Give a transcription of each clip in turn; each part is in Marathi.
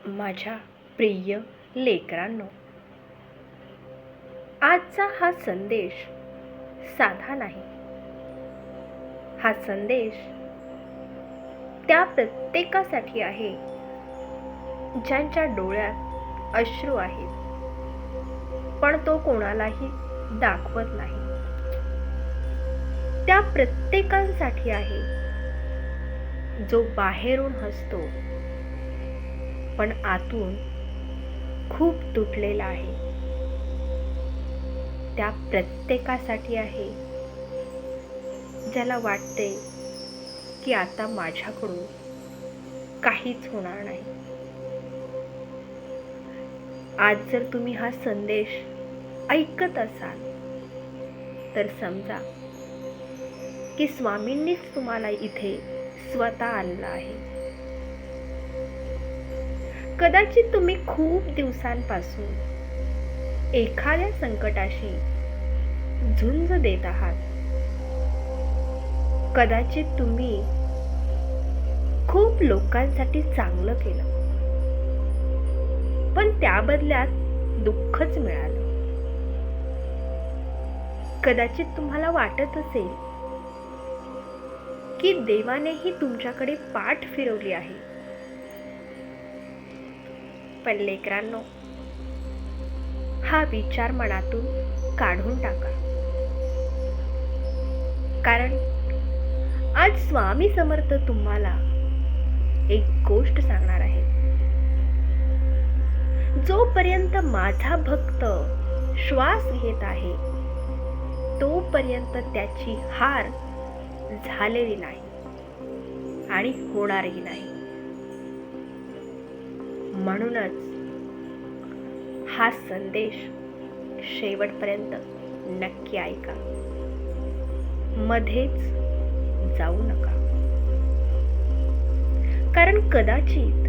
माझ्या प्रिय लेकरांनो, आजचा हा संदेश साधा नाही. हा संदेश त्या प्रत्येकासाठी आहे ज्यांच्या डोळ्यात अश्रू आहेत, पण तो कोणालाही दाखवत नाही. त्या प्रत्येकासाठी आहे जो बाहेरून हसतो पण आतून खूप तुटलेला आहे. त्या प्रत्येकासाठी आहे ज्याला वाटते की आता माझ्याकडून काहीच होणार नाही. आज जर तुम्ही हा संदेश ऐकत असाल तर समजा की स्वामींनीच तुम्हाला इथे स्वतः आणलं आहे. कदाचित तुम्ही खूप दिवसांपासून एखाद्या संकटाशी झुंज देत आहात. कदाचित तुम्ही खूप लोकांसाठी चांगलं केलं, पण त्या बदल्यात दुःखच मिळालं. कदाचित तुम्हाला वाटत असेल की देवानेही तुमच्याकडे पाठ फिरवली आहे. पण लेकरांनो, हा विचार मनातून काढून टाका. कारण आज स्वामी समर्थ तुम्हाला एक गोष्ट सांगणार आहे. जोपर्यंत माझा भक्त श्वास घेत आहे तोपर्यंत त्याची हार झालेली नाही आणि होणारही नाही. म्हणूनच हा संदेश शेवटपर्यंत नक्की ऐका. मध्येच जाऊ नका. कारण कदाचित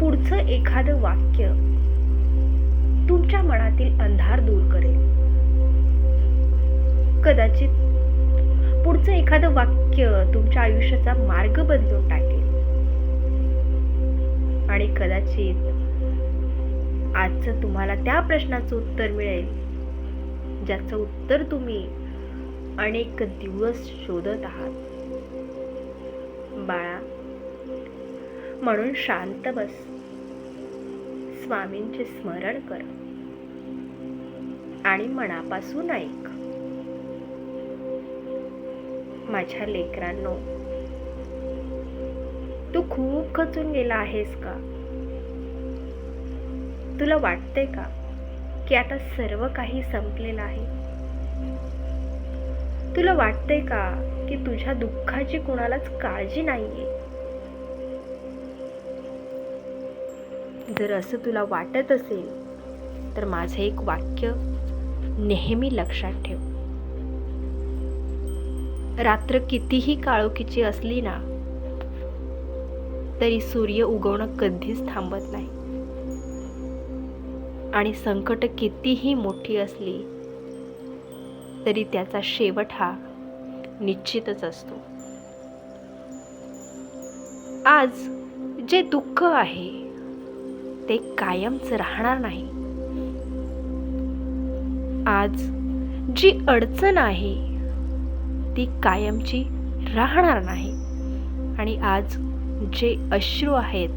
पुढचं एखादं वाक्य तुमच्या मनातील अंधार दूर करेल. कदाचित पुढचं एखादं वाक्य तुमच्या आयुष्याचा मार्ग बदलून टाकेल. आणि कदाचित आजचं तुम्हाला त्या प्रश्नाचं उत्तर मिळेल ज्याचं उत्तर तुम्ही अनेक दिवस शोधत आहात. बाळा, म्हणून शांत बस, स्वामींचे स्मरण कर आणि मनापासून ऐक. माझ्या लेकरांनो, तू खूप खचून गेला आहेस का? तुला वाटते का की आता सर्व काही संपलेलं आहे? तुला वाटते का की तुझ्या दुःखाची कोणालाच काळजी नाहीये? जर असं तुला वाटत असेल तर माझे एक वाक्य नेहमी लक्षात ठेव. रात्र कितीही काळोखीची असली ना तरी सूर्य उगवणं कधीच थांबत नाही. आणि संकट कितीही मोठी असली तरी त्याचा शेवट हा निश्चितच असतो. आज जे दुःख आहे ते कायमच राहणार नाही. आज जी अडचण आहे ती कायमची राहणार नाही. आणि आज जे अश्रू आहेत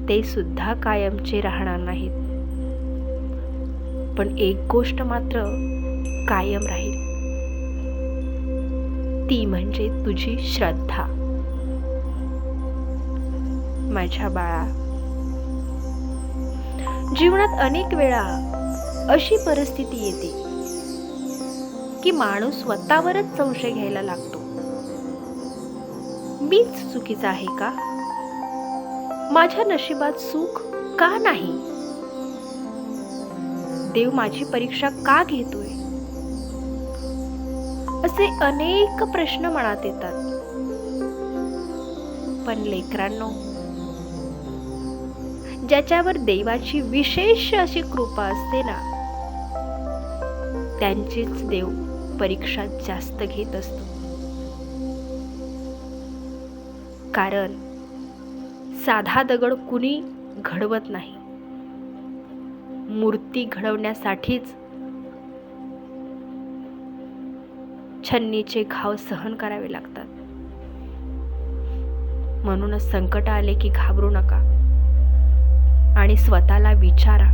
ते सुद्धा कायमचे राहणार नाहीत. पण एक गोष्ट मात्र कायम राहील, ती म्हणजे तुझी श्रद्धा. माझ्या बाळा, जीवनात अनेक वेळा अशी परिस्थिती येते की माणूस स्वतःवरच संशय घ्यायला लागतो. मीच चुकीचा आहे का? माझ्या नशिबात सुख का नाही? देव माझी परीक्षा का घेतोय? असे अनेक प्रश्न मनात येतात. पण लेकरांनो, ज्याच्यावर देवाची विशेष अशी कृपा असते ना, त्यांचीच देव परीक्षा जास्त घेत असतो. कारण साधा दगड कुणी घडवत नाही. मूर्ती घडवण्यासाठीच छन्नीचे घाव सहन करावे लागतात. म्हणूनच संकट आले की घाबरू नका आणि स्वतःला विचारा,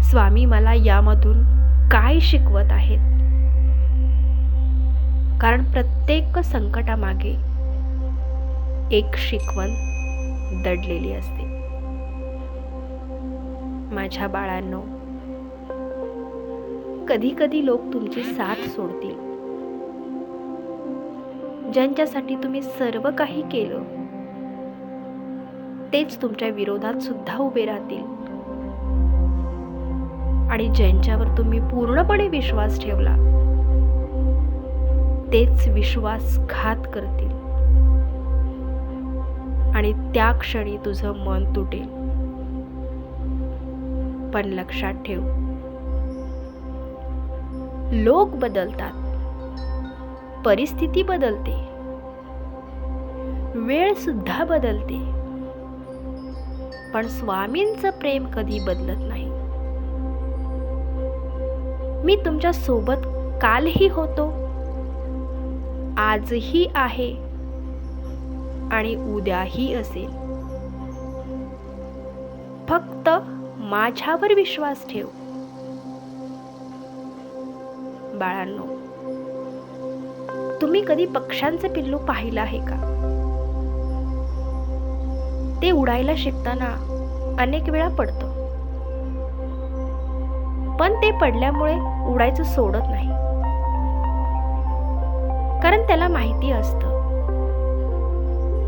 स्वामी मला यामधून काय शिकवत आहेत? कारण प्रत्येक संकटामागे एक शिकवण दडलेली असते. माझ्या बाळांनो, कधी कधी लोक तुमची साथ सोडतील. ज्यांच्यासाठी तुम्ही सर्व काही केलं तेच तुमच्या विरोधात सुद्धा उभे राहतील. आणि ज्यांच्यावर तुम्ही पूर्णपणे विश्वास ठेवला तेच विश्वासघात करतील. आणि त्या क्षणी तुझं मन तुटेल. पण लक्षात ठेव, लोक बदलतात, परिस्थिती बदलते, वेळ सुद्धा बदलते, पण स्वामींचं प्रेम कधी बदलत नाही. मी तुमच्या सोबत कालही होतो, आजही आहे आणि उद्याही असेल. फक्त माझ्यावर विश्वास ठेव. बाळांनो, तुम्ही कधी पक्ष्यांचे पिल्लू पाहिलं आहे का? ते उडायला शिकताना अनेक वेळा पडतं, पण ते पडल्यामुळे उडायचं सोडत नाही. कारण त्याला माहिती असतं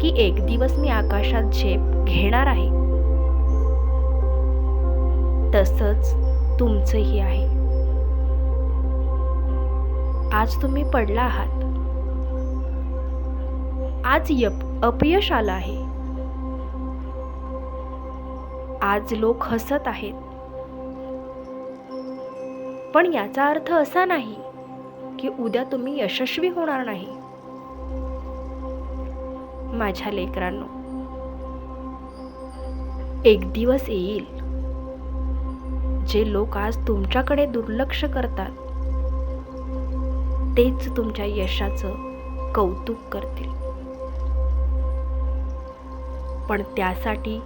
की एक दिवस मी आकाशात झेप घेणार आहे. तसंच तुमचंही आहे. आज तुम्ही पडला आहात, आज अपयश आलं आहे, आज लोक हसत आहेत, पण याचा अर्थ असा नाही की उद्या तुम्ही यशस्वी होणार नाही. माझ्या लेकरांनो, एक दिवस येईल जे लोक आज तुमच्याकडे दुर्लक्ष करतात तेच तुमच्या यशाचं कौतुक करतील. पण त्यासाठी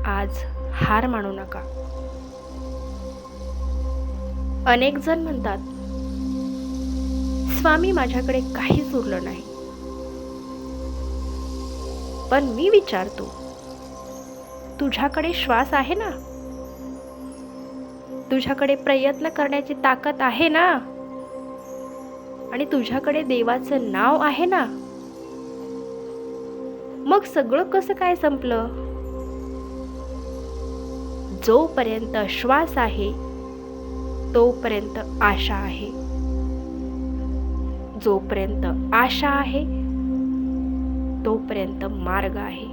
आज हार मानू नका. अनेक जण म्हणतात, स्वामी माझ्याकडे काहीच उरलं नाही. पण मी विचारतो, तुझ्याकडे श्वास आहे ना? तुझ्याकडे प्रयत्न करण्याची ताकद आहे ना? आणि तुझ्याकडे देवाचं नाव आहे ना? मग सगळं कसं काय संपलं? जोपर्यंत श्वास आहे तोपर्यंत आशा आहे. जोपर्यंत आशा आहे तोपर्यंत मार्ग आहे.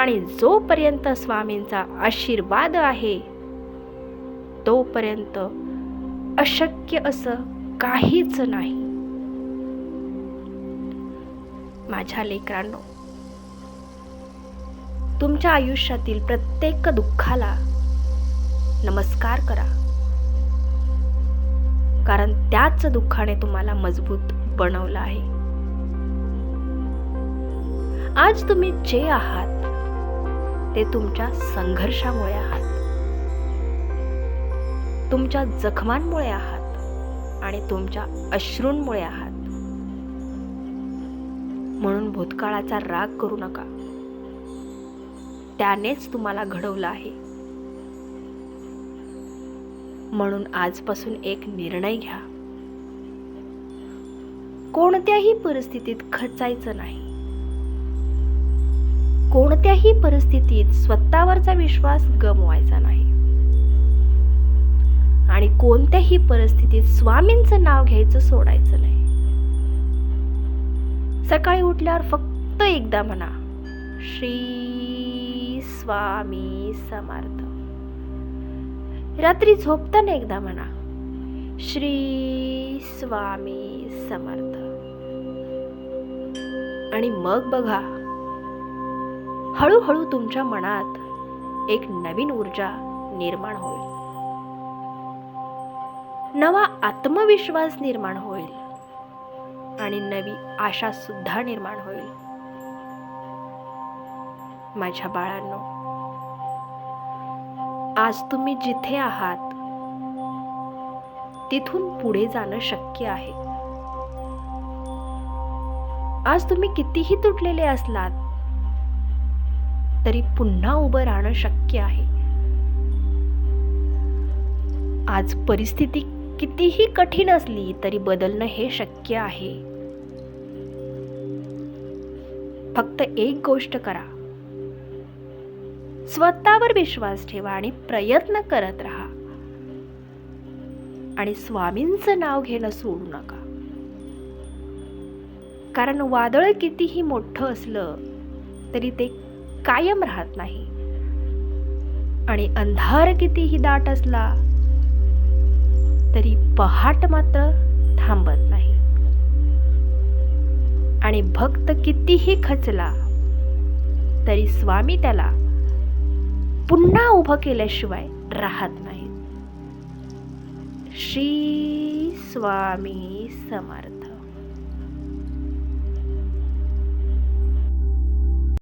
आणि जोपर्यंत स्वामींचा आशीर्वाद आहे तोपर्यंत अशक्य असं काहीच नाही. माझ्या लेकरांनो, तुमच्या आयुष्यातील प्रत्येक दुःखाला नमस्कार करा. कारण त्याच दुःखाने तुम्हाला मजबूत बनवलं आहे. आज तुम्ही जे आहात ते तुमच्या संघर्षामुळे आहात, तुमच्या जखमांमुळे आहात आणि तुमच्या अश्रूंमुळे आहात. म्हणून भूतकाळाचा राग करू नका. त्यानेच तुम्हाला घडवलं आहे. म्हणून आजपासून एक निर्णय घ्या. कोणत्याही परिस्थितीत खचायचं नाही. कोणत्याही परिस्थितीत स्वतःवरचा विश्वास गमवायचा नाही. आणि कोणत्याही परिस्थितीत स्वामींचं नाव घ्यायचं सोडायचं नाही. सकाळी उठल्यावर फक्त एकदा म्हणा, श्री स्वामी समर्थ. रात्री झोपताना एकदा म्हणा, श्री स्वामी समर्थ. आणि मग बघा, हळूहळू तुमच्या मनात एक नवीन ऊर्जा निर्माण होईल, नवा आत्मविश्वास निर्माण होईल आणि नवी आशा सुद्धा निर्माण होईल. माझ्या बाळांनो, आज तुम्ही जिथे आहात तिथून पुढे जाणं शक्य आहे. आज तुम्ही कितीही तुटलेले असलात तरी पुन्हा उभं राहणं शक्य आहे. आज परिस्थिती कितीही कठीण असली तरी बदलणं हे शक्य आहे. फक्त एक गोष्ट करा, स्वतःवर विश्वास ठेवा आणि प्रयत्न करत राहा आणि स्वामींचं नाव घेणं सोडू नका. कारण वादळ कितीही मोठं असलं तरी ते कायम राहत नाही आणि अंधार कितीही दाट असला तरी पहाट मात्र थांबत नाही आणि भक्त कितीही खचला तरी स्वामी त्याला पुन्हा उभं केल्याशिवाय राहत नाही. श्री स्वामी समर्थ.